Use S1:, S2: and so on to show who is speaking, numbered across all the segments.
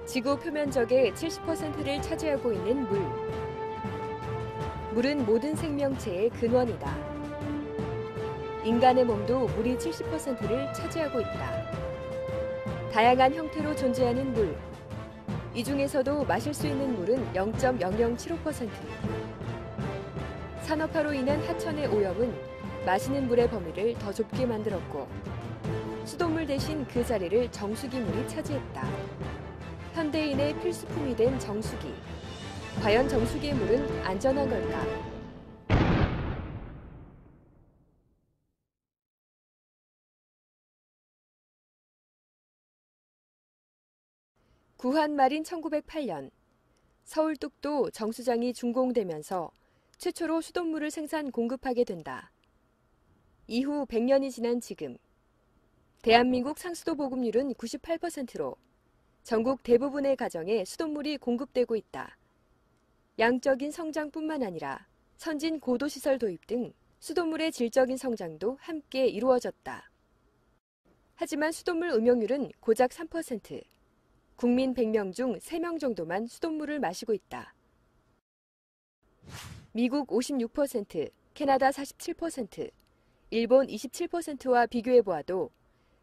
S1: 지구 표면적의 70%를 차지하고 있는 물. 물은 모든 생명체의 근원이다. 인간의 몸도 물이 70%를 차지하고 있다. 다양한 형태로 존재하는 물. 이 중에서도 마실 수 있는 물은 0.0075%. 산업화로 인한 하천의 오염은 마시는 물의 범위를 더 좁게 만들었고, 수돗물 대신 그 자리를 정수기물이 차지했다. 현대인의 필수품이 된 정수기. 과연 정수기의 물은 안전한 걸까? 구한 말인 1908년, 서울 뚝도 정수장이 준공되면서 최초로 수돗물을 생산 공급하게 된다. 이후 100년이 지난 지금, 대한민국 상수도 보급률은 98%로 전국 대부분의 가정에 수돗물이 공급되고 있다. 양적인 성장뿐만 아니라 선진 고도시설 도입 등 수돗물의 질적인 성장도 함께 이루어졌다. 하지만 수돗물 음용률은 고작 3%. 국민 100명 중 3명 정도만 수돗물을 마시고 있다. 미국 56%, 캐나다 47%, 일본 27%와 비교해보아도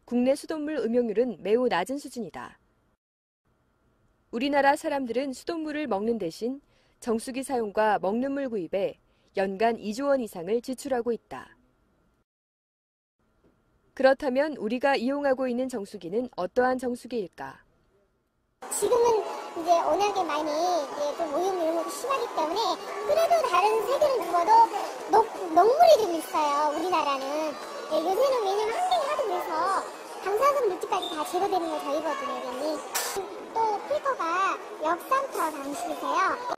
S1: 국내 수돗물 음용률은 매우 낮은 수준이다. 우리나라 사람들은 수돗물을 먹는 대신 정수기 사용과 먹는 물 구입에 연간 2조 원 이상을 지출하고 있다. 그렇다면 우리가 이용하고 있는 정수기는 어떠한 정수기일까?
S2: 지금은 이제 워낙에 많이 좀 오염 이런 것도 심하기 때문에 그래도 다른 세계를 두고도 녹물이 좀 있어요. 우리나라는. 요새는 왜냐면 환경이 하도 그래서 방사선 물질까지 다 제거되는 거 저희거든요. 또 필터가 역삼투압 방식이세요.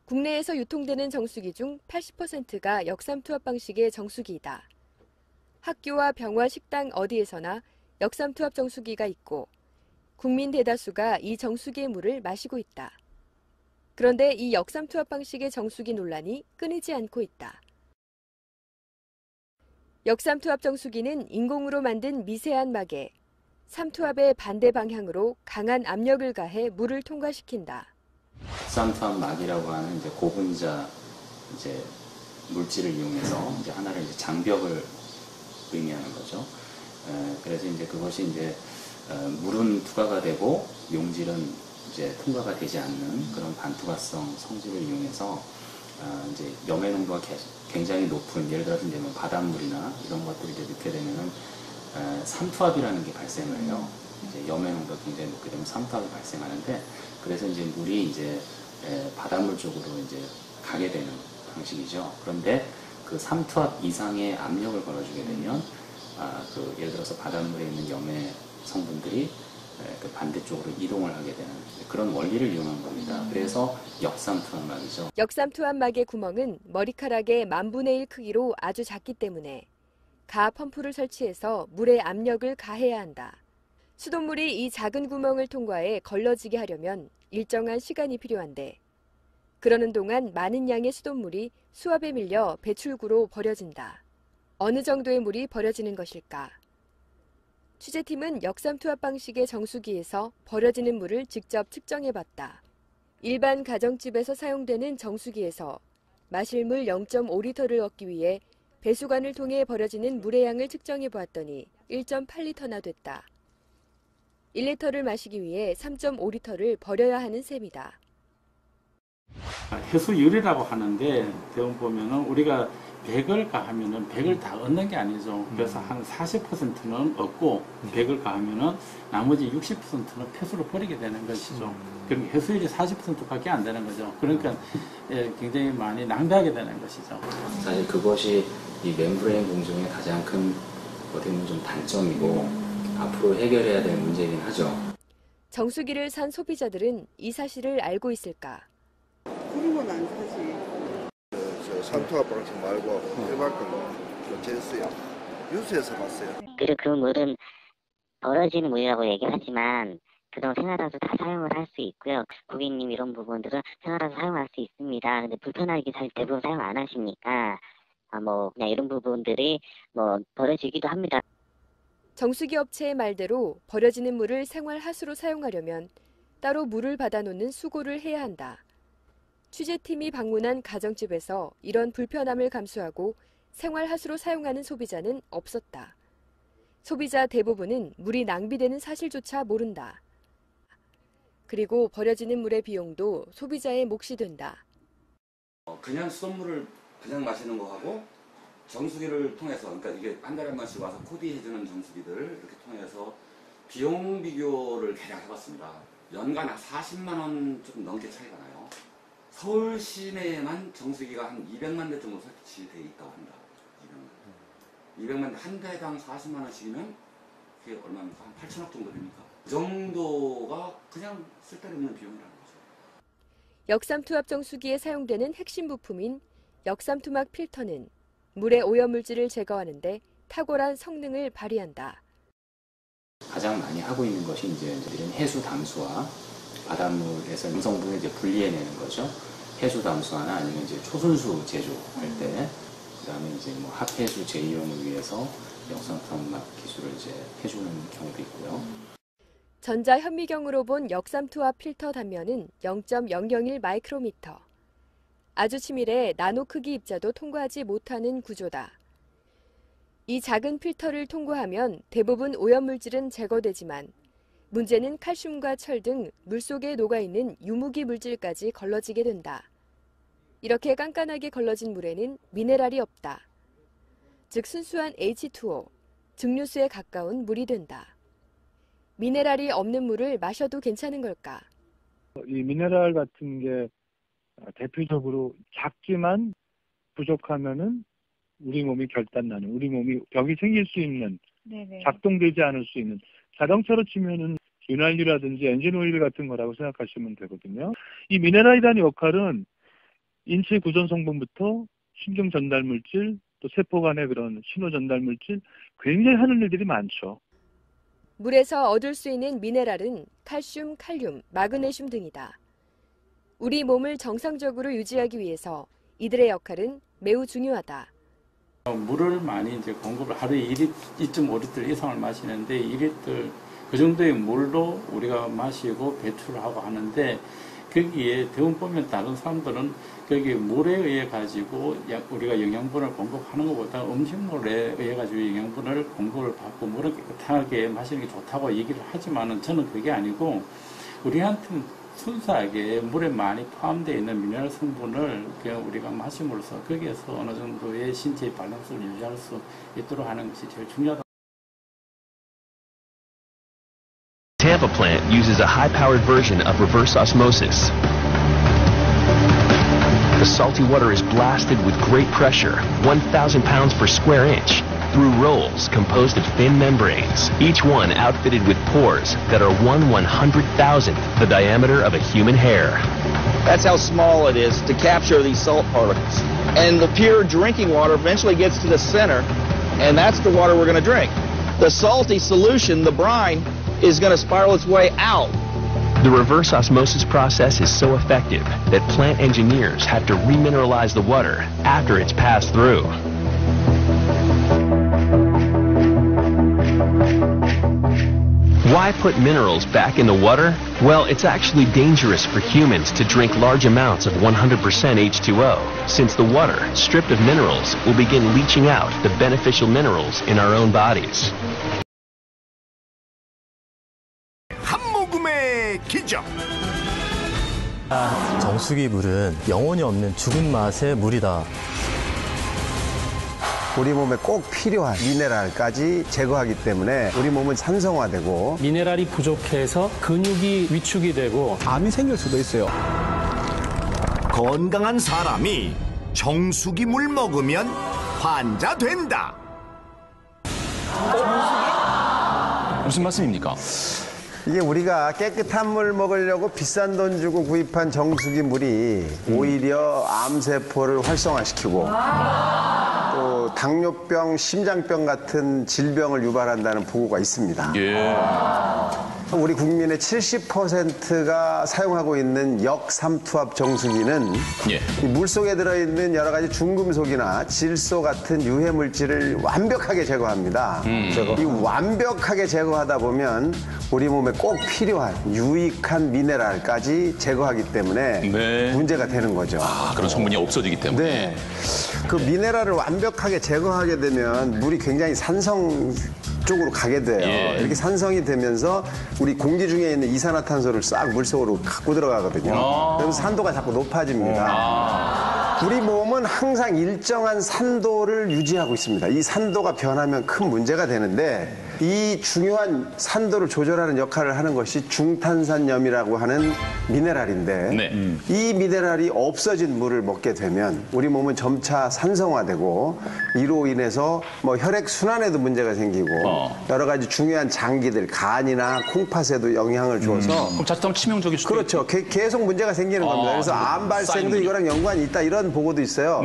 S1: 국내에서 유통되는 정수기 중 80%가 역삼투압 방식의 정수기이다. 학교와 병원, 식당 어디에서나 역삼투압 정수기가 있고 국민 대다수가 이 정수기의 물을 마시고 있다. 그런데 이 역삼투압 방식의 정수기 논란이 끊이지 않고 있다. 역삼투압 정수기는 인공으로 만든 미세한 막에 삼투압의 반대 방향으로 강한 압력을 가해 물을 통과시킨다.
S3: 역삼투압 막이라고 하는 이제 고분자 물질을 이용해서 하나를 장벽을 의미하는 거죠. 그래서 그것이 물은 투과가 되고 용질은 통과가 되지 않는 그런 반투과성 성질을 이용해서 염해 농도가 굉장히 높은, 예를 들어서 바닷물이나 이런 것들이 넣게 되면은 삼투압이라는 게 발생을 해요. 염해 농도가 굉장히 높게 되면 삼투압이 발생하는데, 그래서 물이 바닷물 쪽으로 가게 되는 방식이죠. 그런데 그 삼투압 이상의 압력을 걸어주게 되면 예를 들어서 바닷물에 있는 염해 성분들이 그 반대쪽으로 이동을 하게 되는 그런 원리를 이용한 겁니다. 그래서 역삼투압막이죠.
S1: 역삼투압막의 구멍은 머리카락의 10,000분의 1 크기로 아주 작기 때문에 가 펌프를 설치해서 물의 압력을 가해야 한다. 수돗물이 이 작은 구멍을 통과해 걸러지게 하려면 일정한 시간이 필요한데, 그러는 동안 많은 양의 수돗물이 수압에 밀려 배출구로 버려진다. 어느 정도의 물이 버려지는 것일까? 취재팀은 역삼투압 방식의 정수기에서 버려지는 물을 직접 측정해봤다. 일반 가정집에서 사용되는 정수기에서 마실 물 0.5리터를 얻기 위해 배수관을 통해 버려지는 물의 양을 측정해보았더니 1.8리터나 됐다. 1리터를 마시기 위해 3.5리터를 버려야 하는 셈이다.
S4: 해수율이라고 하는데 대부분 보면은 우리가 100을 가하면은 100을 다 얻는 게 아니죠. 그래서 한 40%는 얻고 100을 가하면은 나머지 60%는 폐수로 버리게 되는 것이죠. 그럼 해수율이 40%밖에 안 되는 거죠. 그러니까 굉장히 많이 낭비하게 되는 것이죠.
S3: 사실 그것이 이 멤브레인 공정의 가장 큰 어떻게 보면 좀 단점이고 앞으로 해결해야 될 문제이긴 하죠.
S1: 정수기를 산 소비자들은 이 사실을 알고 있을까?
S5: 그러면 안 사지. 삼투압 방식 말고 일반 건 교체했어요. 뉴스에서 봤어요.
S6: 그리고 그 물은 버려지는 물이라고 얘기하지만 그동안 생활하면서 다 사용을 할 수 있고요. 고객님 이런 부분들은 생활하면서 사용할 수 있습니다. 근데 불편하게 사실 대부분 사용 안 하시니까 그냥 이런 부분들이 버려지기도 합니다.
S1: 정수기 업체의 말대로 버려지는 물을 생활 하수로 사용하려면 따로 물을 받아놓는 수고를 해야 한다. 취재팀이 방문한 가정집에서 이런 불편함을 감수하고 생활하수로 사용하는 소비자는 없었다. 소비자 대부분은 물이 낭비되는 사실조차 모른다. 그리고 버려지는 물의 비용도 소비자의 몫이 된다.
S7: 그냥 수돗물을 그냥 마시는 거하고 정수기를 통해서, 그러니까 이게 한 달에 한 번씩 와서 코디해주는 정수기들을 이렇게 통해서 비용 비교를 대략 해봤습니다. 연간 한 40만 원 좀 넘게 차이가 나요. 서울 시내에만 정수기가 한 200만 대 정도 설치되어 있다고 합니다. 200만 대, 한 대당 40만 원씩이면 그게 얼마입니까? 한 8천억 정도 됩니까? 그 정도가 그냥 쓸데없는 비용이라는 거죠.
S1: 역삼투압 정수기에 사용되는 핵심 부품인 역삼투막 필터는 물의 오염물질을 제거하는 데 탁월한 성능을 발휘한다.
S3: 가장 많이 하고 있는 것이 이제 해수 담수화, 바닷물에서 염성분을 이제 분리해내는 거죠. 해수 담수화나 아니면 이제 초순수 제조할 때, 그다음에 이제 뭐 합해수 재이용을 위해서 역삼투압 기술을 이제 해주는 경우도 있고요.
S1: 전자현미경으로 본 역삼투압 필터 단면은 0.001 마이크로미터. 아주 치밀해 나노 크기 입자도 통과하지 못하는 구조다. 이 작은 필터를 통과하면 대부분 오염물질은 제거되지만 문제는 칼슘과 철 등 물속에 녹아있는 유무기 물질까지 걸러지게 된다. 이렇게 깐깐하게 걸러진 물에는 미네랄이 없다. 즉 순수한 H2O, 증류수에 가까운 물이 된다. 미네랄이 없는 물을 마셔도 괜찮은 걸까?
S8: 이 미네랄 같은 게 대표적으로 작지만 부족하면은 우리 몸이 결단나는, 우리 몸이 병이 생길 수 있는, 작동되지 않을 수 있는, 자동차로 치면은 윤활유라든지 엔진 오일 같은 거라고 생각하시면 되거든요. 이 미네랄이라는 역할은 인체 구성 성분부터 신경 전달 물질, 또 세포 간의 그런 신호 전달 물질, 굉장히 하는 일들이 많죠.
S1: 물에서 얻을 수 있는 미네랄은 칼슘, 칼륨, 마그네슘 등이다. 우리 몸을 정상적으로 유지하기 위해서 이들의 역할은 매우 중요하다.
S4: 물을 많이 이제 공급을 하루에 2.5리터 이상을 마시는데 2리터 그 정도의 물로 우리가 마시고 배출을 하고 하는데 거기에 대부분 보면 다른 사람들은 거기 물에 의해 가지고 우리가 영양분을 공급하는 것보다 음식물에 의해 가지고 영양분을 공급을 받고 물을 깨끗하게 마시는 게 좋다고 얘기를 하지만은 저는 그게 아니고 우리한테는 순수하게 물에 많이 포함되어 있는 미네랄 성분을 그냥 우리가 마심으로써 거기에서 어느 정도의 신체의 밸런스를 유지할 수 있도록 하는 것이 제일 중요하다.
S9: Tampa plant uses a high-powered version of reverse osmosis. The salty water is blasted with great pressure, 1,000 pounds per square inch, through rolls composed of thin membranes, each one outfitted with pores that are 1/100,000th the diameter of a human hair.
S10: That's how small it is to capture these salt particles. And the pure drinking water eventually gets to the center, and that's the water we're going to drink. The salty solution, the brine, is going to spiral its way out.
S9: The reverse osmosis process is so effective that plant engineers have to remineralize the water after it's passed through. Why put minerals back in the water? Well, it's actually dangerous for humans to drink large amounts of 100% H2O, since the water, stripped of minerals, will begin leaching out the beneficial minerals in our own bodies.
S11: 한모금의 기적.
S12: 정수기 물은 영혼이 없는 죽은 맛의 물이다.
S11: 우리 몸에 꼭 필요한 미네랄까지 제거하기 때문에 우리 몸은 산성화되고
S13: 미네랄이 부족해서 근육이 위축이 되고
S11: 암이 생길 수도 있어요. 건강한 사람이 정수기 물 먹으면 환자 된다.
S12: 무슨 말씀입니까?
S11: 이게 우리가 깨끗한 물 먹으려고 비싼 돈 주고 구입한 정수기 물이 오히려 암세포를 활성화시키고 또 당뇨병, 심장병 같은 질병을 유발한다는 보고가 있습니다. 우리 국민의 70%가 사용하고 있는 역삼투압 정수기는 이 물속에 들어있는 여러 가지 중금속이나 질소 같은 유해 물질을 완벽하게 제거합니다. 이 완벽하게 제거하다 보면 우리 몸에 꼭 필요한 유익한 미네랄까지 제거하기 때문에 문제가 되는 거죠.
S14: 그런 성분이 없어지기 때문에.
S11: 네. 그 미네랄을 완벽하게 제거하게 되면 물이 굉장히 산성 쪽으로 가게 돼요. 이렇게 산성이 되면서 우리 공기 중에 있는 이산화탄소를 싹 물속으로 갖고 들어가거든요. 그래서 산도가 자꾸 높아집니다. 우리 몸은 항상 일정한 산도를 유지하고 있습니다. 이 산도가 변하면 큰 문제가 되는데 이 중요한 산도를 조절하는 역할을 하는 것이 중탄산염이라고 하는 미네랄인데 이 미네랄이 없어진 물을 먹게 되면 우리 몸은 점차 산성화되고 이로 인해서 뭐 혈액 순환에도 문제가 생기고 여러 가지 중요한 장기들, 간이나 콩팥에도 영향을 줘서
S14: 그럼 자칫하면 치명적일 수도
S11: 그렇죠. 계속 문제가 생기는 겁니다. 그래서 암 발생도 이거랑 연관이 있다 이런 보고도 있어요.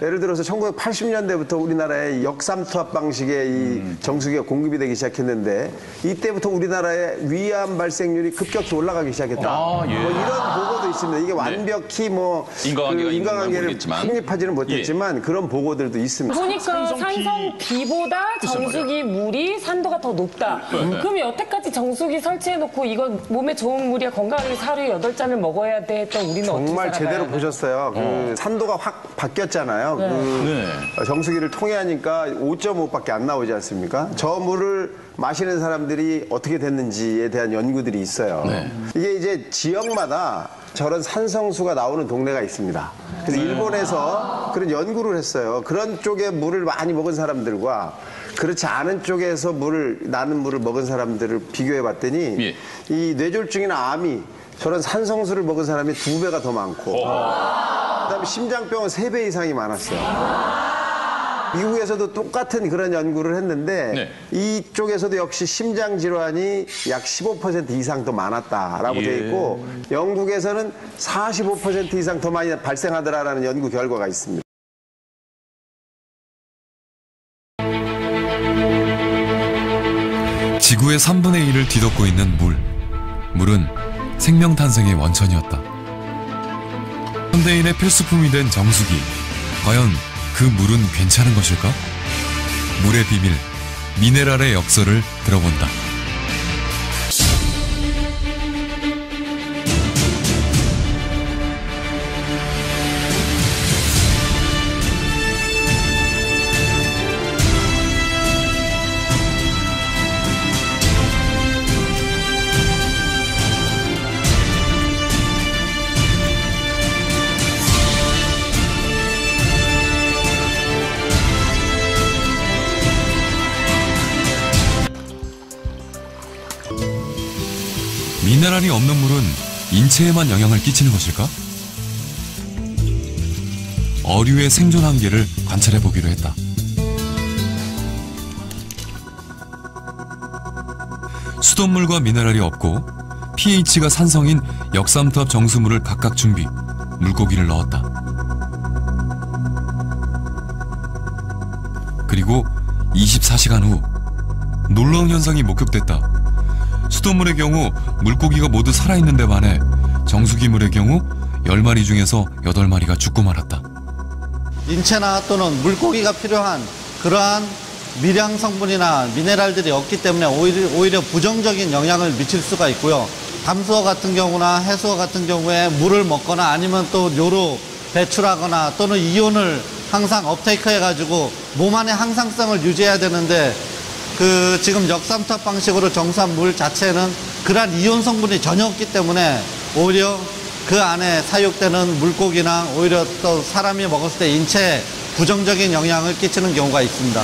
S11: 예를 들어서 1980년대부터 우리나라에 역삼투압 방식의 이 정수기가 공급이 되기 시작했는데 이때부터 우리나라의 위암 발생률이 급격히 올라가기 시작했다. 뭐 이런 보고도 있습니다. 이게 완벽히 뭐 인과관계를 확립하지는 못했지만 그런 보고들도 있습니다.
S15: 보니까 산성 B보다 정수기 물이 산도가 더 높다. 그럼 여태까지 정수기 설치해놓고 이건 몸에 좋은 물이야 건강하게 하루에 8잔을 먹어야 돼 했던 우리는
S11: 정말
S15: 어떻게
S11: 제대로 보셨어요. 그 산도가 확 바뀌었잖아요. 정수기를 통해 하니까 5.5밖에 안 나오지 않습니까? 저 물을 마시는 사람들이 어떻게 됐는지에 대한 연구들이 있어요. 이게 이제 지역마다 저런 산성수가 나오는 동네가 있습니다. 그래서 일본에서 그런 연구를 했어요. 그런 쪽에 물을 많이 먹은 사람들과 그렇지 않은 쪽에서 나는 물을 먹은 사람들을 비교해 봤더니 이 뇌졸중이나 암이 저런 산성수를 먹은 사람이 2배가 더 많고 그다음에 심장병은 3배 이상이 많았어요. 미국에서도 똑같은 그런 연구를 했는데 이쪽에서도 역시 심장 질환이 약 15% 이상 더 많았다라고 돼 있고 영국에서는 45% 이상 더 많이 발생하더라라는 연구 결과가 있습니다.
S16: 지구의 3분의 1을 뒤덮고 있는 물. 물은 생명 탄생의 원천이었다. 현대인의 필수품이 된 정수기. 과연 그 물은 괜찮은 것일까? 물의 비밀, 미네랄의 역설을 들어본다. 미네랄이 없는 물은 인체에만 영향을 끼치는 것일까? 어류의 생존 한계를 관찰해 보기로 했다. 수돗물과 미네랄이 없고 pH가 산성인 역삼투압 정수물을 각각 준비, 물고기를 넣었다. 그리고 24시간 후 놀라운 현상이 목격됐다. 수돗물의 경우 물고기가 모두 살아있는데 반해 정수기 물의 경우 10마리 중에서 8마리가 죽고 말았다.
S17: 인체나 또는 물고기가 필요한 그러한 미량 성분이나 미네랄들이 없기 때문에 오히려 부정적인 영향을 미칠 수가 있고요. 담수어 같은 경우나 해수어 같은 경우에 물을 먹거나 아니면 또 뇨로 배출하거나 또는 이온을 항상 업테이크 해가지고 몸 안의 항상성을 유지해야 되는데 지금 역삼투압 방식으로 정수한 물 자체는 그러한 이온 성분이 전혀 없기 때문에 오히려 그 안에 사육되는 물고기나 오히려 또 사람이 먹었을 때 인체에 부정적인 영향을 끼치는 경우가 있습니다.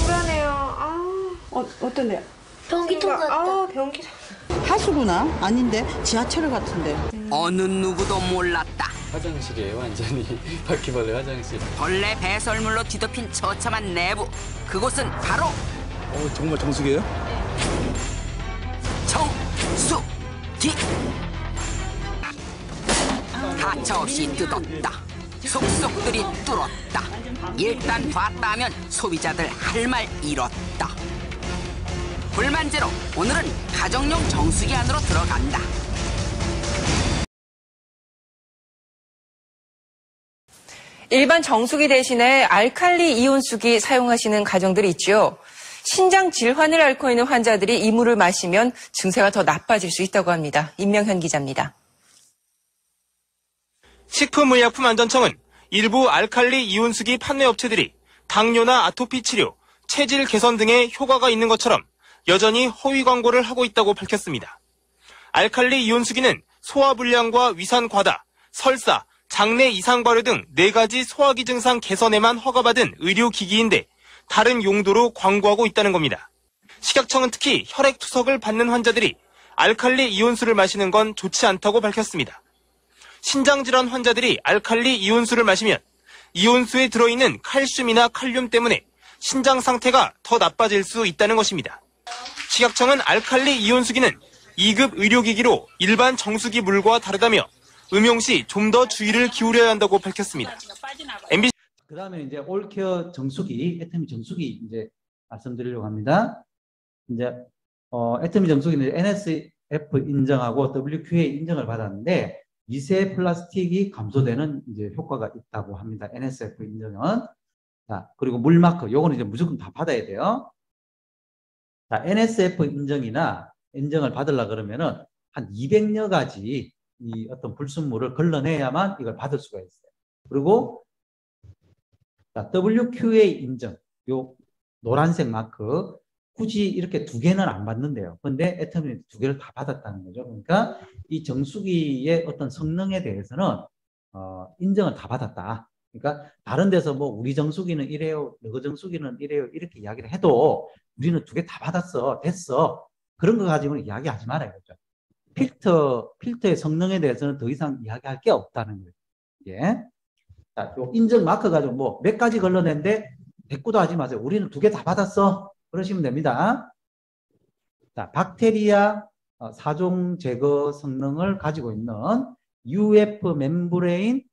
S18: 불안해요. 어떤데요?
S2: 변기통 같다.
S18: 변기.
S19: 하수구나? 아닌데 지하철 같은데.
S20: 어느 누구도 몰랐다.
S13: 화장실이에요, 완전히. 바퀴벌레 화장실.
S20: 벌레 배설물로 뒤덮인 처참한 내부. 그곳은 바로
S21: 정말 정수기예요?
S20: 정수기. 가차없이 뜯었다. 속속들이 뚫었다. 일단 봤다 하면 소비자들 할 말 잃었다. 불만제로 오늘은 가정용 정수기 안으로 들어간다.
S5: 일반 정수기 대신에 알칼리 이온수기 사용하시는 가정들이 있죠. 신장 질환을 앓고 있는 환자들이 이 물을 마시면 증세가 더 나빠질 수 있다고 합니다. 임명현 기자입니다.
S22: 식품의약품안전청은 일부 알칼리 이온수기 판매 업체들이 당뇨나 아토피 치료, 체질 개선 등의 효과가 있는 것처럼 여전히 허위 광고를 하고 있다고 밝혔습니다. 알칼리 이온수기는 소화불량과 위산 과다, 설사, 장내 이상 발효 등 4가지 소화기 증상 개선에만 허가받은 의료기기인데 다른 용도로 광고하고 있다는 겁니다. 식약청은 특히 혈액투석을 받는 환자들이 알칼리 이온수를 마시는 건 좋지 않다고 밝혔습니다. 신장질환 환자들이 알칼리 이온수를 마시면 이온수에 들어있는 칼슘이나 칼륨 때문에 신장 상태가 더 나빠질 수 있다는 것입니다. 식약청은 알칼리 이온수기는 2급 의료기기로 일반 정수기 물과 다르다며 음용 시 좀 더 주의를 기울여야 한다고 밝혔습니다. MBC
S23: 그다음에 이제 올케어 정수기, 애터미 정수기 이제 말씀드리려고 합니다. 이제 애터미 정수기는 NSF 인정하고 WQA 인정을 받았는데 미세 플라스틱이 감소되는 이제 효과가 있다고 합니다. NSF 인정은. 자, 그리고 물 마크, 요거는 이제 무조건 다 받아야 돼요. 자, NSF 인정을 받으려 그러면은 한 200여 가지 이 어떤 불순물을 걸러내야만 이걸 받을 수가 있어요. 그리고 자, WQA 인정, 요 노란색 마크, 굳이 이렇게 2개는 안 받는데요. 근데 애터미 2개를 다 받았다는 거죠. 그러니까 이 정수기의 어떤 성능에 대해서는 인정을 다 받았다. 그러니까 다른 데서 뭐 우리 정수기는 이래요, 너그 정수기는 이래요 이렇게 이야기를 해도 우리는 2개 다 받았어, 됐어. 그런 거 가지고는 이야기하지 말아요. 그렇죠? 필터의 성능에 대해서는 더 이상 이야기할 게 없다는 거예요. 예. 자, 요 인증 마크 가지고 뭐 몇 가지 걸러낸데 대꾸도 하지 마세요. 우리는 2개 다 받았어. 그러시면 됩니다. 자, 박테리아 사종 제거 성능을 가지고 있는 UF 멤브레인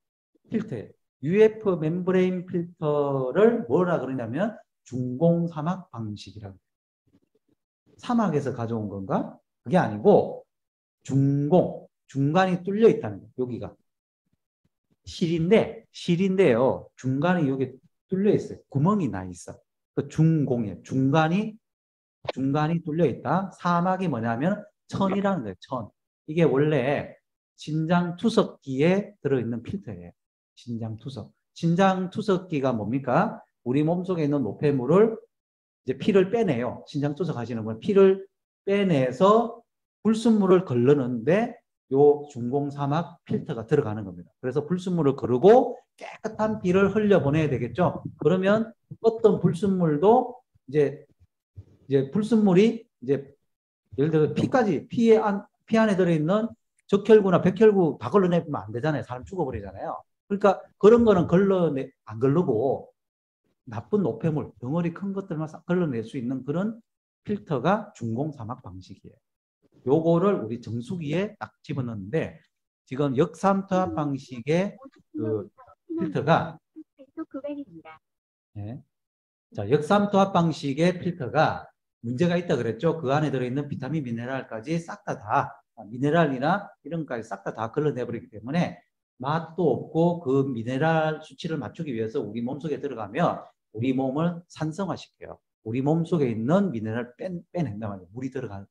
S23: 필터예요. UF 멤브레인 필터를 뭐라 그러냐면 중공 사막 방식이라고. 사막에서 가져온 건가? 그게 아니고 중공, 중간이 뚫려 있다는 거예요. 여기가. 실인데요. 중간이 여기 뚫려 있어요. 구멍이 나 있어. 그 중공이에요. 중간이 뚫려 있다. 사막이 뭐냐면 천이라는 거예요. 천. 이게 원래 신장투석기에 들어있는 필터예요. 신장투석. 신장투석기가 뭡니까? 우리 몸속에 있는 노폐물을 이제 피를 빼내요. 신장투석 하시는 분 피를 빼내서 불순물을 걸르는데 요 중공사막 필터가 들어가는 겁니다. 그래서 불순물을 거르고 깨끗한 피를 흘려보내야 되겠죠. 그러면 어떤 불순물도 이제 불순물이 이제 예를 들어 피 안에 들어있는 적혈구나 백혈구 다 걸러내면 안 되잖아요. 사람 죽어버리잖아요. 그러니까 그런 거는 안 걸르고 나쁜 노폐물, 덩어리 큰 것들만 싹 걸러낼 수 있는 그런 필터가 중공사막 방식이에요. 요거를 우리 정수기에 딱 집어넣는데 지금 역삼투압 방식의 그 필터가 네. 자, 역삼투압 방식의 필터가 문제가 있다 그랬죠. 그 안에 들어있는 비타민, 미네랄까지 싹 다 미네랄이나 이런 것까지 싹 다 걸러내버리기 때문에 맛도 없고 그 미네랄 수치를 맞추기 위해서 우리 몸속에 들어가면 우리 몸을 산성화시켜요. 우리 몸속에 있는 미네랄 빼낸단 말이에요. 물이 들어가면.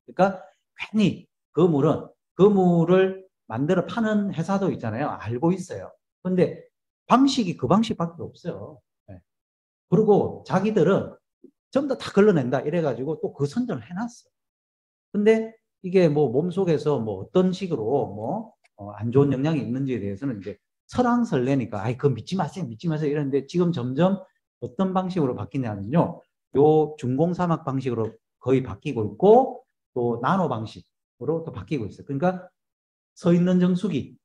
S23: 그러니까 괜히 그 물을 만들어 파는 회사도 있잖아요. 알고 있어요. 근데 방식이 그 방식밖에 없어요. 네. 그리고 자기들은 전부 다 걸러낸다 이래가지고 또 그 선전을 해놨어. 근데 이게 뭐 몸속에서 뭐 어떤 식으로 뭐 안 좋은 영향이 있는지에 대해서는 이제 설왕설래니까 아이 그거 믿지 마세요 이러는데 지금 점점 어떤 방식으로 바뀌냐면요. 요 중공사막 방식으로 거의 바뀌고 있고 또 나노 방식으로 또 바뀌고 있어요. 그러니까 서 있는 정수기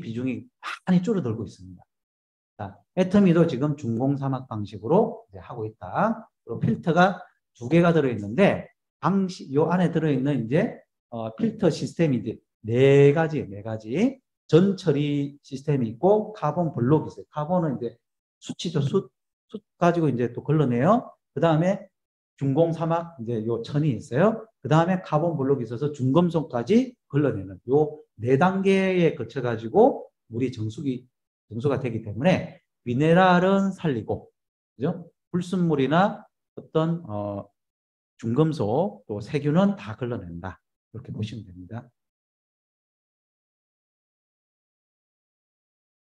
S23: 비중이 많이 줄어들고 있습니다. 자, 애터미도 지금 중공사막 방식으로 이제 하고 있다. 그리고 필터가 2개가 들어있는데 요 안에 들어있는 이제 필터 시스템이 이제 4가지. 전 처리 시스템이 있고 카본 블록이 있어요. 카본은 이제 숯이죠. 숯 가지고 이제 또 걸러내요. 그 다음에 중공 사막 이제 요 천이 있어요. 그 다음에 카본 블록이 있어서 중금속까지 걸러내는 요 4단계에 거쳐 가지고 물이 정수가 되기 때문에 미네랄은 살리고, 그죠? 불순물이나 어떤 중금속 또 세균은 다 걸러낸다. 이렇게 보시면 됩니다.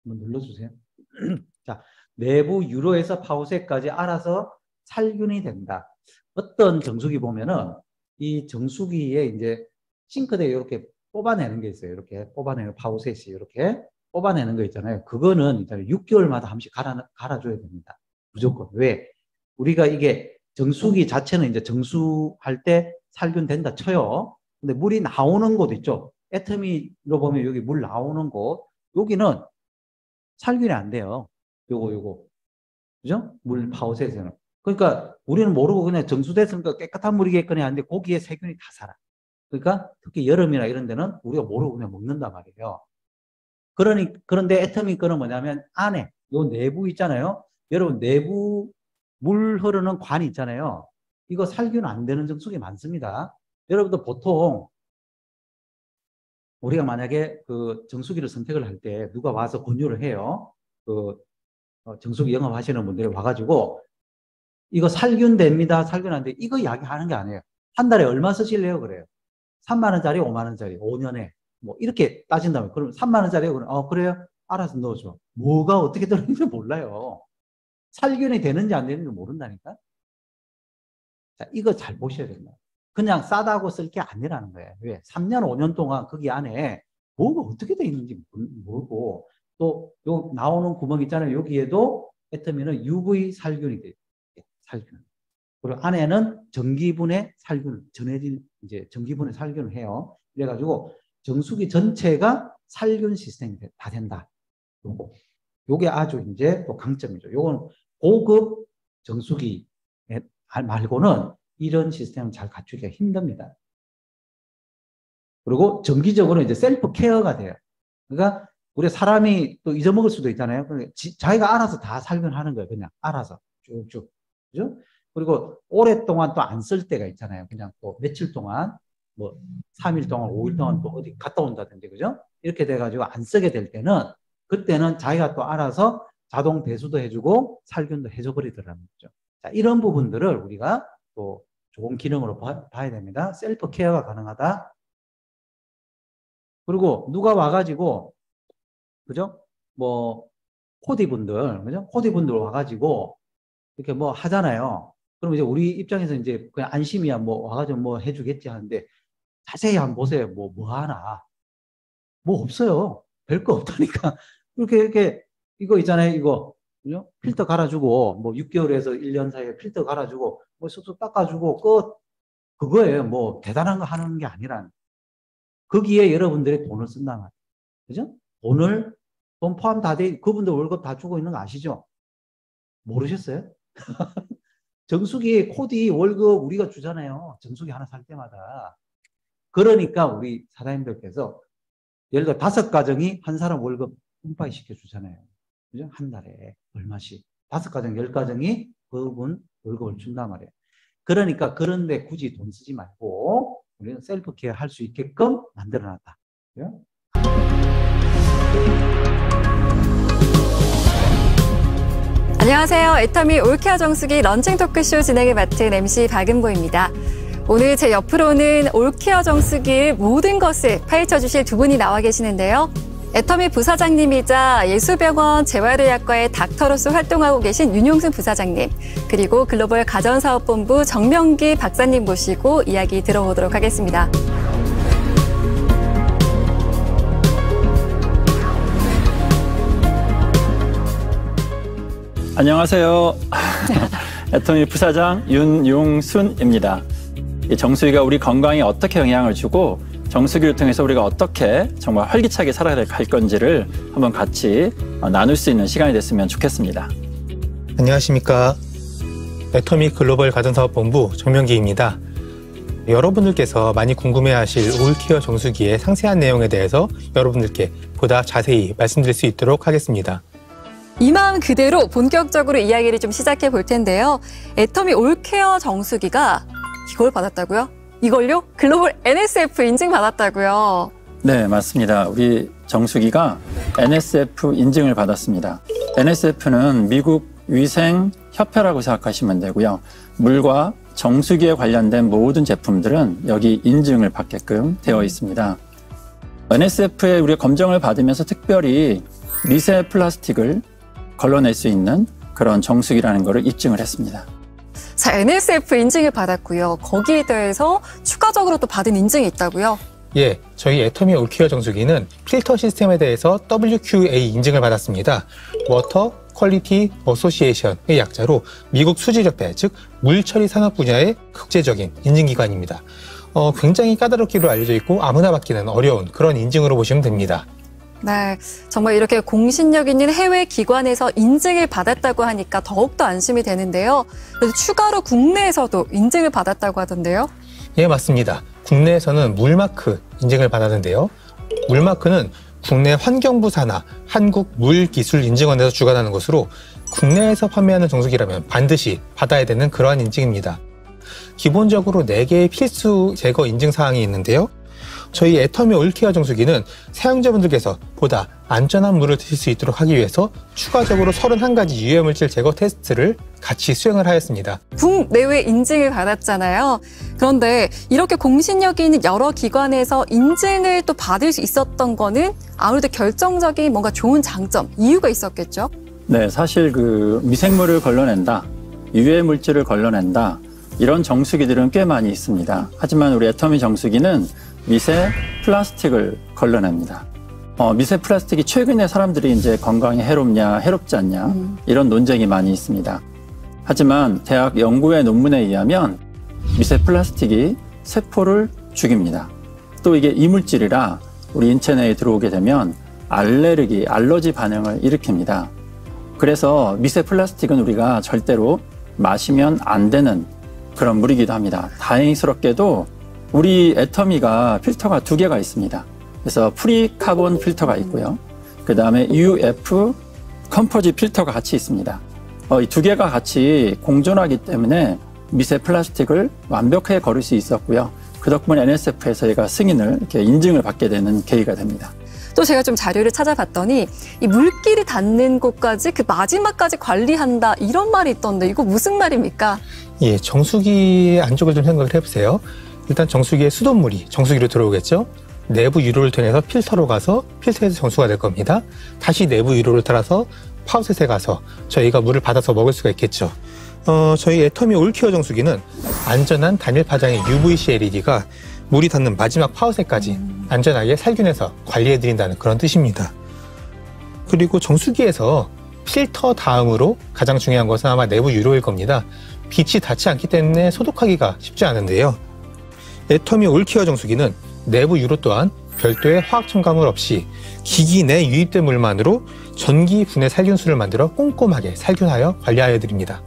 S23: 한번 눌러주세요. 자, 내부 유로에서 파우세까지 알아서 살균이 된다. 어떤 정수기 보면은 이 정수기에 이제 싱크대에 이렇게 뽑아내는 게 있어요. 이렇게 뽑아내는 파우셋이 이렇게 뽑아내는 거 있잖아요. 그거는 있잖아요. 6개월마다 한 번씩 갈아줘야 됩니다. 무조건. 왜? 우리가 이게 정수기 자체는 이제 정수할 때 살균된다 쳐요. 근데 물이 나오는 곳 있죠. 애터미로 보면 여기 물 나오는 곳, 여기는 살균이 안 돼요. 요거. 그죠? 물 파우셋에서는. 그러니까 우리는 모르고 그냥 정수됐으니까 깨끗한 물이겠거니 하는데 거기에 세균이 다 살아. 그러니까 특히 여름이나 이런 데는 우리가 모르고 그냥 먹는단 말이에요. 그런데 애터미 거는 뭐냐면 안에 요 내부 있잖아요. 여러분 내부 물 흐르는 관이 있잖아요. 이거 살균 안 되는 정수기 많습니다. 여러분도 보통 우리가 만약에 그 정수기를 선택을 할 때 누가 와서 권유를 해요. 그 정수기 영업하시는 분들이 와가지고 이거 살균됩니다. 살균 안 돼. 이거 이야기하는 게 아니에요. 한 달에 얼마 쓰실래요? 그래요. 3만 원짜리, 5만 원짜리, 5년에 뭐 이렇게 따진다면 그러면 3만 원짜리요? 그럼 그래요? 알아서 넣어줘. 뭐가 어떻게 들어있는지 몰라요. 살균이 되는지 안 되는지 모른다니까. 자, 이거 잘 보셔야 됩니다. 그냥 싸다고 쓸 게 아니라는 거예요. 왜? 3년, 5년 동안 거기 안에 뭐가 어떻게 돼 있는지 모르고 또 요 나오는 구멍 있잖아요. 여기에도 애터미는 UV 살균이 돼요. 살균. 그리고 안에는 전기분해 살균, 전해진 이제 전기분해 살균을 해요. 그래가지고 정수기 전체가 살균 시스템이 다 된다. 요게 아주 이제 또 강점이죠. 요건 고급 정수기 말고는 이런 시스템을 잘 갖추기가 힘듭니다. 그리고 정기적으로 이제 셀프 케어가 돼요. 그러니까 우리 사람이 또 잊어먹을 수도 있잖아요. 자기가 알아서 다 살균하는 거예요. 그냥 알아서 쭉쭉. 그죠? 그리고 오랫동안 또 안 쓸 때가 있잖아요. 그냥 또 며칠 동안 뭐 3일 동안 5일 동안 또 어디 갔다 온다든지 그죠? 이렇게 돼가지고 안 쓰게 될 때는 그때는 자기가 또 알아서 자동 배수도 해주고 살균도 해줘 버리더라는 거죠. 자, 이런 부분들을 우리가 또 좋은 기능으로 봐야 됩니다. 셀프 케어가 가능하다. 그리고 누가 와가지고 그죠? 뭐 코디분들 그죠? 코디분들 와가지고 이렇게 뭐 하잖아요. 그럼 이제 우리 입장에서 이제 그냥 안심이야 뭐 와가지고 뭐 해주겠지 하는데 자세히 한번 보세요. 뭐 하나? 뭐 없어요. 별거 없다니까. 이렇게 이거 있잖아요. 이거 그죠? 필터 갈아주고 뭐 6개월에서 1년 사이에 필터 갈아주고 뭐 쑥쑥 닦아주고 끝. 그거예요. 뭐 대단한 거 하는 게 아니란. 거기에 여러분들이 돈을 쓴단 말이에요. 그죠? 돈 포함 다 돼, 그분들 월급 다 주고 있는 거 아시죠? 모르셨어요? 정수기 코디 월급 우리가 주잖아요. 정수기 하나 살 때마다. 그러니까 우리 사장님들께서 예를 들어 5가정이 한 사람 월급 분파이 시켜주잖아요. 그죠? 한 달에 얼마씩. 5가정, 10가정이 그분 월급을 준단 말이에요. 그러니까 그런데 굳이 돈 쓰지 말고 우리는 셀프 케어 할 수 있게끔 만들어놨다. 그죠?
S3: 안녕하세요. 애터미 올케어 정수기 런칭 토크쇼 진행을 맡은 MC 박은보입니다. 오늘 제 옆으로는 올케어 정수기의 모든 것을 파헤쳐 주실 두 분이 나와 계시는데요. 애터미 부사장님이자 예수병원 재활의학과의 닥터로서 활동하고 계신 윤용순 부사장님, 그리고 글로벌 가전사업본부 정명기 박사님 모시고 이야기 들어보도록 하겠습니다.
S6: 안녕하세요. 애터미 부사장 윤용순입니다. 정수기가 우리 건강에 어떻게 영향을 주고 정수기를 통해서 우리가 어떻게 정말 활기차게 살아갈 건지를 한번 같이 나눌 수 있는 시간이 됐으면 좋겠습니다.
S7: 안녕하십니까. 애터미 글로벌 가전사업본부 정명기입니다. 여러분들께서 많이 궁금해하실 올케어 정수기의 상세한 내용에 대해서 여러분들께 보다 자세히 말씀드릴 수 있도록 하겠습니다.
S3: 이 마음 그대로 본격적으로 이야기를 좀 시작해 볼 텐데요. 애터미 올케어 정수기가 이걸 받았다고요? 이걸요? 글로벌 NSF 인증 받았다고요?
S6: 네, 맞습니다. 우리 정수기가 NSF 인증을 받았습니다. NSF는 미국 위생협회라고 생각하시면 되고요. 물과 정수기에 관련된 모든 제품들은 여기 인증을 받게끔 되어 있습니다. NSF에 우리가 검정을 받으면서 특별히 미세 플라스틱을 걸러낼 수 있는 그런 정수기라는 것을 입증을 했습니다.
S3: 자, NSF 인증을 받았고요. 거기에 대해서 추가적으로 또 받은 인증이 있다고요?
S7: 예, 저희 애터미 올케어 정수기는 필터 시스템에 대해서 WQA 인증을 받았습니다. 워터 퀄리티 어소시에이션의 약자로 미국 수질협회, 즉 물처리 산업 분야의 국제적인 인증기관입니다. 굉장히 까다롭기로 알려져 있고 아무나 받기는 어려운 그런 인증으로 보시면 됩니다.
S3: 네, 정말 이렇게 공신력 있는 해외 기관에서 인증을 받았다고 하니까 더욱더 안심이 되는데요. 그래서 추가로 국내에서도 인증을 받았다고 하던데요.
S7: 예, 맞습니다. 국내에서는 물마크 인증을 받았는데요. 물마크는 국내 환경부 산하 한국물기술인증원에서 주관하는 것으로 국내에서 판매하는 정수기라면 반드시 받아야 되는 그러한 인증입니다. 기본적으로 4개의 필수 제거 인증 사항이 있는데요. 저희 애터미 올케어 정수기는 사용자분들께서 보다 안전한 물을 드실 수 있도록 하기 위해서 추가적으로 31가지 유해물질 제거 테스트를 같이 수행을 하였습니다.
S3: 국내외 인증을 받았잖아요. 그런데 이렇게 공신력이 있는 여러 기관에서 인증을 또 받을 수 있었던 거는 아무래도 결정적인 뭔가 좋은 장점, 이유가 있었겠죠?
S6: 네, 사실 그 미생물을 걸러낸다, 유해물질을 걸러낸다, 이런 정수기들은 꽤 많이 있습니다. 하지만 우리 애터미 정수기는 미세 플라스틱을 걸러냅니다. 미세 플라스틱이 최근에 사람들이 이제 건강에 해롭냐, 해롭지 않냐, 이런 논쟁이 많이 있습니다. 하지만 대학 연구의 논문에 의하면 미세 플라스틱이 세포를 죽입니다. 또 이게 이물질이라 우리 인체 내에 들어오게 되면 알러지 반응을 일으킵니다. 그래서 미세 플라스틱은 우리가 절대로 마시면 안 되는 그런 물이기도 합니다. 다행스럽게도 우리 애터미가 필터가 2개가 있습니다. 그래서 프리카본 필터가 있고요. 그 다음에 UF 컴포짓 필터가 같이 있습니다. 이 2개가 같이 공존하기 때문에 미세 플라스틱을 완벽하게 거를 수 있었고요. 그 덕분에 NSF에서 얘가 승인을, 이렇게 인증을 받게 되는 계기가 됩니다.
S3: 또 제가 좀 자료를 찾아봤더니 이 물길이 닿는 곳까지 그 마지막까지 관리한다 이런 말이 있던데 이거 무슨 말입니까?
S7: 예, 정수기 안쪽을 좀 생각을 해보세요. 일단 정수기에 수돗물이 정수기로 들어오겠죠. 내부 유로를 통해서 필터로 가서 필터에서 정수가 될 겁니다. 다시 내부 유로를 따라서 파우셋에 가서 저희가 물을 받아서 먹을 수가 있겠죠. 저희 애터미 올케어 정수기는 안전한 단일 파장의 UVC LED가 물이 닿는 마지막 파우셋까지 안전하게 살균해서 관리해드린다는 그런 뜻입니다. 그리고 정수기에서 필터 다음으로 가장 중요한 것은 아마 내부 유로일 겁니다. 빛이 닿지 않기 때문에 소독하기가 쉽지 않은데요. 애터미 올케어 정수기는 내부 유로 또한 별도의 화학 첨가물 없이 기기 내 유입된 물만으로 전기 분해 살균수를 만들어 꼼꼼하게 살균하여 관리하여 드립니다.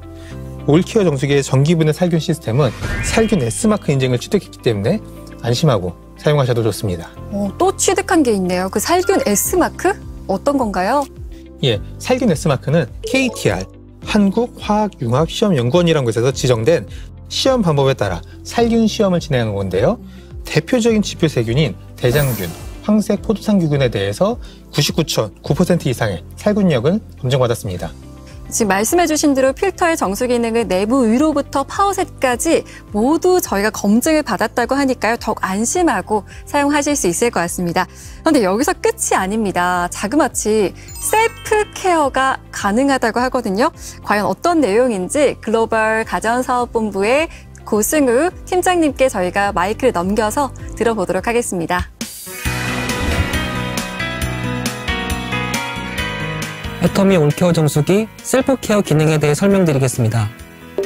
S7: 올케어 정수기의 전기 분해 살균 시스템은 살균 S마크 인증을 취득했기 때문에 안심하고 사용하셔도 좋습니다.
S3: 또 취득한 게 있네요. 그 살균 S마크? 어떤 건가요?
S7: 예, 살균 S마크는 KTR, 한국화학융합시험연구원이라는 곳에서 지정된 시험 방법에 따라 살균 시험을 진행한 건데요. 대표적인 지표 세균인 대장균, 황색 포도상균에 대해서 99.9% 이상의 살균력을 검증받았습니다.
S3: 지금 말씀해주신 대로 필터의 정수 기능을 내부 위로부터 파우셋까지 모두 저희가 검증을 받았다고 하니까요. 더욱 안심하고 사용하실 수 있을 것 같습니다. 그런데 여기서 끝이 아닙니다. 자그마치 셀프 케어가 가능하다고 하거든요. 과연 어떤 내용인지 글로벌 가전사업본부의 고승우 팀장님께 저희가 마이크를 넘겨서 들어보도록 하겠습니다.
S1: 애터미 올케어 정수기 셀프 케어 기능에 대해 설명드리겠습니다.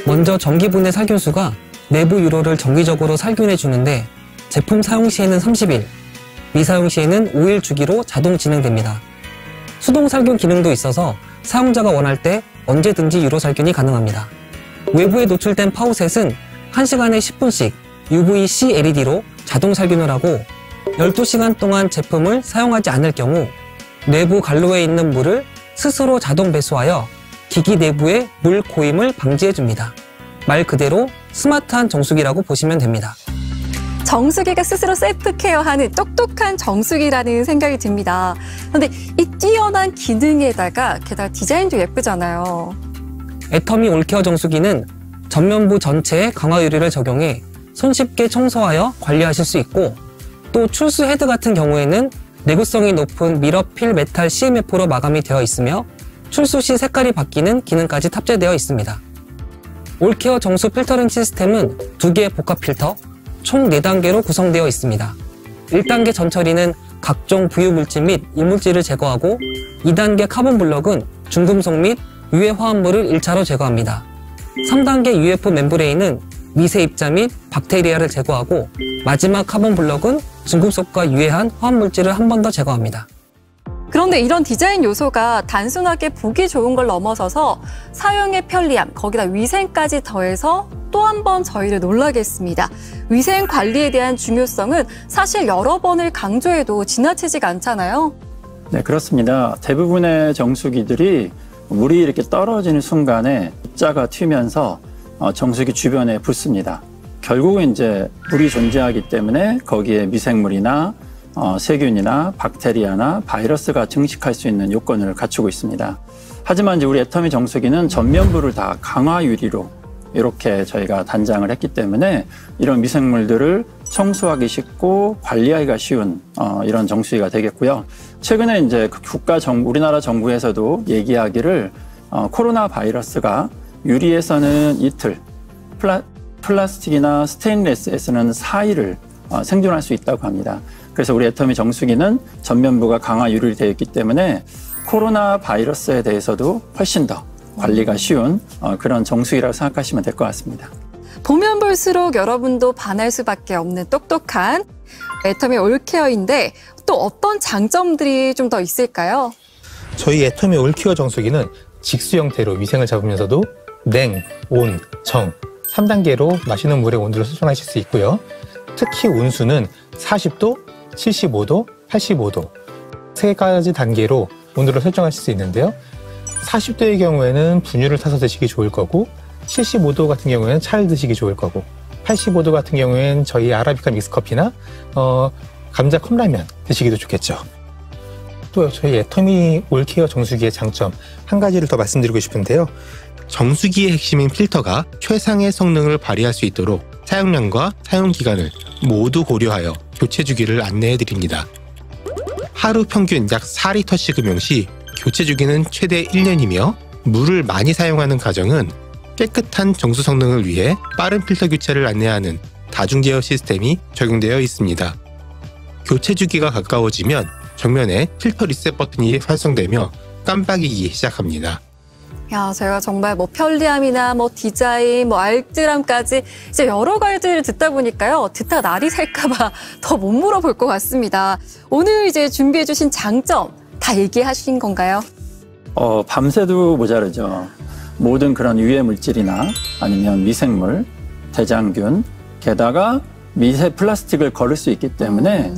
S1: 먼저 전기 분해 살균수가 내부 유로를 정기적으로 살균해 주는데 제품 사용 시에는 30일, 미사용 시에는 5일 주기로 자동 진행됩니다. 수동 살균 기능도 있어서 사용자가 원할 때 언제든지 유로 살균이 가능합니다. 외부에 노출된 파우셋은 1시간에 10분씩 UVC LED로 자동 살균을 하고 12시간 동안 제품을 사용하지 않을 경우 내부 관로에 있는 물을 스스로 자동 배수하여 기기 내부의 물 고임을 방지해줍니다. 말 그대로 스마트한 정수기라고 보시면 됩니다.
S3: 정수기가 스스로 셀프 케어하는 똑똑한 정수기라는 생각이 듭니다. 그런데 이 뛰어난 기능에다가 게다가 디자인도 예쁘잖아요.
S1: 애터미 올케어 정수기는 전면부 전체에 강화 유리를 적용해 손쉽게 청소하여 관리하실 수 있고, 또 출수 헤드 같은 경우에는 내구성이 높은 미러필 메탈 CMF로 마감이 되어 있으며 출수 시 색깔이 바뀌는 기능까지 탑재되어 있습니다. 올케어 정수 필터링 시스템은 2개의 복합 필터, 총 4단계로 구성되어 있습니다. 1단계 전처리는 각종 부유물질 및 이물질을 제거하고, 2단계 카본 블럭은 중금속 및 유해 화합물을 1차로 제거합니다. 3단계 UF 멤브레인은 미세 입자 및 박테리아를 제거하고, 마지막 카본 블럭은 중금속과 유해한 화합물질을 한 번 더 제거합니다.
S3: 그런데 이런 디자인 요소가 단순하게 보기 좋은 걸 넘어서서 사용의 편리함, 거기다 위생까지 더해서 또 한 번 저희를 놀라게 했습니다. 위생 관리에 대한 중요성은 사실 여러 번을 강조해도 지나치지가 않잖아요.
S6: 네, 그렇습니다. 대부분의 정수기들이 물이 이렇게 떨어지는 순간에 입자가 튀면서 정수기 주변에 붙습니다. 결국은 이제 물이 존재하기 때문에 거기에 미생물이나 세균이나 박테리아나 바이러스가 증식할 수 있는 요건을 갖추고 있습니다. 하지만 이제 우리 애터미 정수기는 전면부를 다 강화 유리로 이렇게 저희가 단장을 했기 때문에 이런 미생물들을 청소하기 쉽고 관리하기가 쉬운 이런 정수기가 되겠고요. 최근에 이제 우리나라 정부에서도 얘기하기를 코로나 바이러스가 유리에서는 이틀, 플라스틱이나 스테인리스에서는 4일을 생존할 수 있다고 합니다. 그래서 우리 애터미 정수기는 전면부가 강화 유리로 되어 있기 때문에 코로나 바이러스에 대해서도 훨씬 더 관리가 쉬운 그런 정수기라고 생각하시면 될 것 같습니다.
S3: 보면 볼수록 여러분도 반할 수밖에 없는 똑똑한 애터미 올케어인데 또 어떤 장점들이 좀 더 있을까요?
S7: 저희 애터미 올케어 정수기는 직수 형태로 위생을 잡으면서도 냉, 온, 정 3단계로 마시는 물의 온도를 설정하실 수 있고요. 특히 온수는 40도, 75도, 85도 3가지 단계로 온도를 설정하실 수 있는데요. 40도의 경우에는 분유를 타서 드시기 좋을 거고, 75도 같은 경우에는 차를 드시기 좋을 거고, 85도 같은 경우에는 저희 아라비카 믹스커피나 감자 컵라면 드시기도 좋겠죠. 또 저희 애터미 올케어 정수기의 장점 한 가지를 더 말씀드리고 싶은데요. 정수기의 핵심인 필터가 최상의 성능을 발휘할 수 있도록 사용량과 사용기간을 모두 고려하여 교체 주기를 안내해 드립니다. 하루 평균 약 4리터씩 음용 시 교체 주기는 최대 1년이며, 물을 많이 사용하는 가정은 깨끗한 정수 성능을 위해 빠른 필터 교체를 안내하는 다중 제어 시스템이 적용되어 있습니다. 교체 주기가 가까워지면 정면에 필터 리셋 버튼이 활성되며 깜빡이기 시작합니다.
S3: 야, 제가 정말 편리함이나 디자인, 알뜰함까지 이제 여러 가지를 듣다 보니까요. 듣다 날이 셀까봐 더 못 물어볼 것 같습니다. 오늘 이제 준비해주신 장점 다 얘기하신 건가요?
S6: 밤새도 모자르죠. 모든 그런 유해 물질이나 아니면 미생물, 대장균, 게다가 미세 플라스틱을 걸을 수 있기 때문에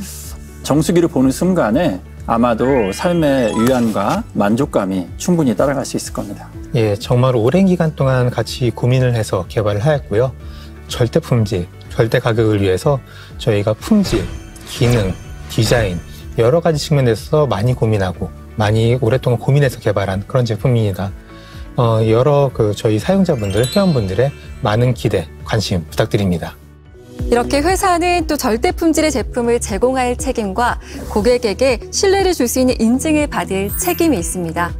S6: 정수기를 보는 순간에 아마도 삶의 유연과 만족감이 충분히 따라갈 수 있을 겁니다.
S7: 예, 정말 오랜 기간 동안 같이 고민을 해서 개발을 하였고요. 절대 품질, 절대 가격을 위해서 저희가 품질, 기능, 디자인 여러 가지 측면에서 많이 고민하고 많이 오랫동안 고민해서 개발한 그런 제품입니다. 여러 저희 사용자분들, 회원분들의 많은 기대, 관심 부탁드립니다.
S3: 이렇게 회사는 또 절대 품질의 제품을 제공할 책임과 고객에게 신뢰를 줄 수 있는 인증을 받을 책임이 있습니다.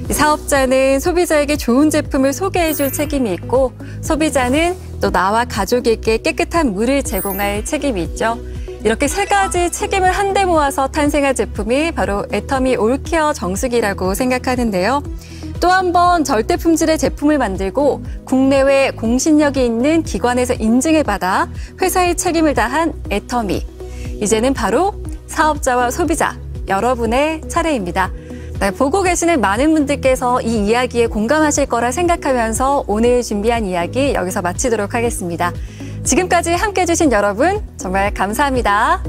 S3: 사업자는 소비자에게 좋은 제품을 소개해줄 책임이 있고, 소비자는 또 나와 가족에게 깨끗한 물을 제공할 책임이 있죠. 이렇게 3가지 책임을 한데 모아서 탄생한 제품이 바로 애터미 올케어 정수기라고 생각하는데요. 또 한 번 절대 품질의 제품을 만들고 국내외 공신력이 있는 기관에서 인증을 받아 회사의 책임을 다한 애터미. 이제는 바로 사업자와 소비자, 여러분의 차례입니다. 네, 보고 계시는 많은 분들께서 이 이야기에 공감하실 거라 생각하면서 오늘 준비한 이야기 여기서 마치도록 하겠습니다. 지금까지 함께해 주신 여러분 정말 감사합니다.